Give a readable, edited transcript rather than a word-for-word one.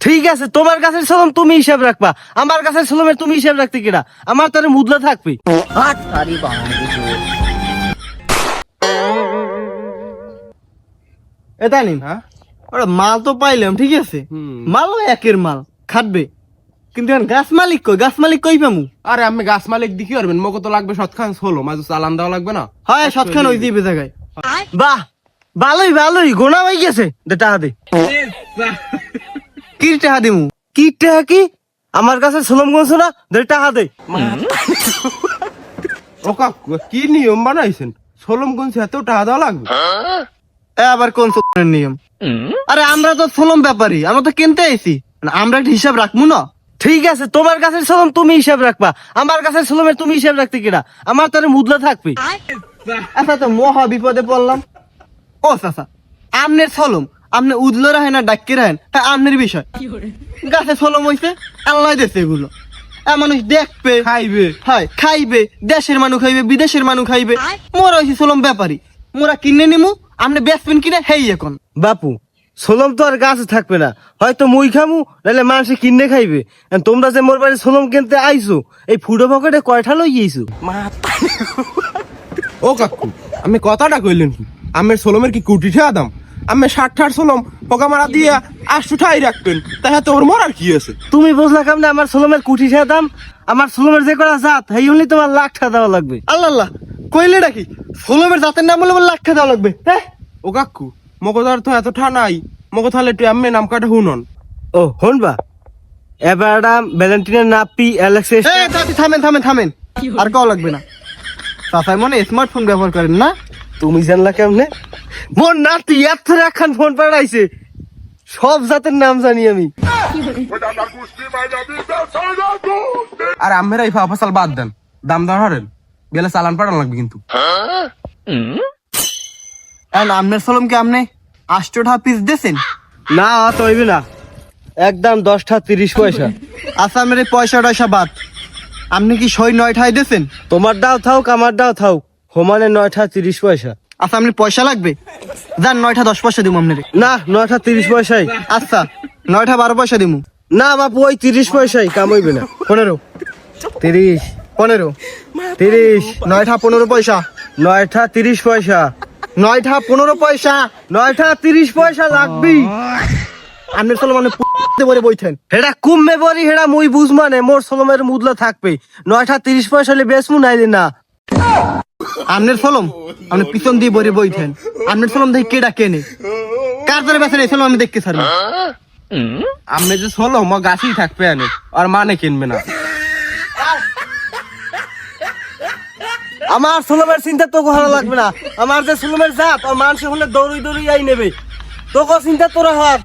ঠিক আছে, তোমার কাছে সলম তুমি হিসাব রাখবা, আমার কাছে সলমের তুমি হিসাব রাখতে কিনা? আমার তারে মুদলা থাকবে। হাট তারি বাঙালি এটা নিন, হ্যাঁ ওরা মাল তো পাইলাম, ঠিক আছে, মালও একের মাল খাটবে, কিন্তু এখন গাছ মালিক কই? গাছ মালিক কই পামু? আরে আমি গাছ মালিক দিকে পারবেন, মগো তো লাগবে সৎখান হলো মাঝে চালান দেওয়া লাগবে না। হয় সৎখান ওই দিবে জায়গায়। বাহ, ভালোই ভালোই গোনা হয়ে গেছে। দে টাকা দে। কি টাকা দিমু? কি টাকা? কি আমার কাছে সলম গছ না? দে টাকা দে। ও কাকু কি নিয়ম বানাইছেন? সোলম গুনছে এত টাকা দেওয়া লাগবে? এ আবার কোন সলমের নিয়ম? আরে আমরা তো সলম ব্যাপারী, আমরা তো কিনতে আইছি, আমরা একটা হিসাব রাখবো না? ঠিক আছে, তোমার কাছে সলম তুমি হিসাব রাখবা, আমার কাছে সলমের তুমি হিসাব রাখতে কিনা? আমার তারে মুদলা থাকবে। আচ্ছা, তো মহা বিপদে পড়লাম। ও চাচা, আমনের সলম আমনে উদলো রাখেন না ডাক্কে রাখেন, হ্যাঁ আমনের বিষয়। গাছে সলম হইছে, আল্লাহ দেশে এগুলো মানুষ দেখবে, খাইবে। হয় খাইবে, দেশের মানুষ খাইবে, বিদেশের মানুষ খাইবে। মোরা হইছি সলম ব্যাপারী, মোরা কিনে নিমু, আমনে বেচবেন কিনা হেই এখন। বাপু, সোলম তো আর গাছে থাকবে না, হয়তো মুই খামু, নাহলে মানুষে কিনে খাইবে। তোমরা যে মোর বাড়ি সোলম কিনতে আইছো, এই ফুটো পকেটে কয়টা লই গিয়েছো? ও কাকু আমি কথাটা কইলেন কি? আমের সোলমের কি কুটি ঠেয়া দাম? আমি 60 সোলম পোকা মারা দিয়ে 8 ঠাই রাখবেন, তাহলে তো ওর মরার কি আছে? তুমি বুঝলা কেমনে আমার সোলমের কুটি টাকা দাম? আমার সোলমের যে কটা জাত, এই হলে তোমার লাখ টাকা দেওয়া লাগবে। আল্লাহ আল্লাহ, কইলে নাকি সোলমের জাতের নাম বলে আমার লাখ টাকা দেওয়া লাগবে? হ্যাঁ ও কাকু মগদার তো এত ঠা নাই, মগো তাহলে একটু আমি নাম কাটা হুনন। ও হনবা, এবারাম ভ্যালেন্টিনা নাপি অ্যালেক্সিস। থামেন থামেন থামেন, আর কও লাগবে না। চাচাই মনে স্মার্টফোন ব্যবহার করেন না? তুমি জানলা কেমনে? মোর নাতি এত একখান ফোন পাঠাইছে, সব জাতের নাম জানি আমি। আর আমের এই ফাফাসাল বাদ দেন, দাম দর হরেন, গেলে চালান পাঠান লাগবে কিন্তু। আমনের সলমকে আমনে 8 পিস দিয়েছেন? না তো হইবে না, একদম 10টা 30 পয়সা। আচ্ছা, আমার এই পয়সা টয়সা বাদ, আপনি কি 9ঠাই দিয়েছেন? তোমার দাও থাক, আমার দাও থাক, সমানে 9টা 30 পয়সা। আচ্ছা, আপনি পয়সা লাগবে, যান 9টা 10 পয়সা দিব আপনার। না, 9টা 30 পয়সাই। আচ্ছা, 9টা 12 পয়সা দিব। না বাপু, ওই 30 পয়সাই কাম হইবে না। 15 30 15 30 9টা 15 পয়সা। 9টা 30 পয়সা। 9টা 15 পয়সা। 9টা 30 পয়সা লাগবি। আপনি সলমানে বলে বইতেন, হেডা কুমে বরি, হেডা মুই বুঝমানে মোর সলমের মুদলা থাকবে। 9টা 30 পয়সা হলে বেশমু নাইলে না। আমনের সলম আপনি পিছন দিয়ে বরে বইতেন, আমনের সলম দেখে কেডা কেনে, কার ধরে বেছেন এই সলম আমি দেখতে ছাড়বো। আপনি যে সোলম ও গাছই থাকবে আনে, আর মানে কিনবে না। আমার সলমের চিন্তা তোকে ভালো লাগবে না, আমার যে সলমের জাত আর মানুষ হলে দৌড়ি দৌড়ি আই নেবে, তোকে চিন্তা তোরা হাত।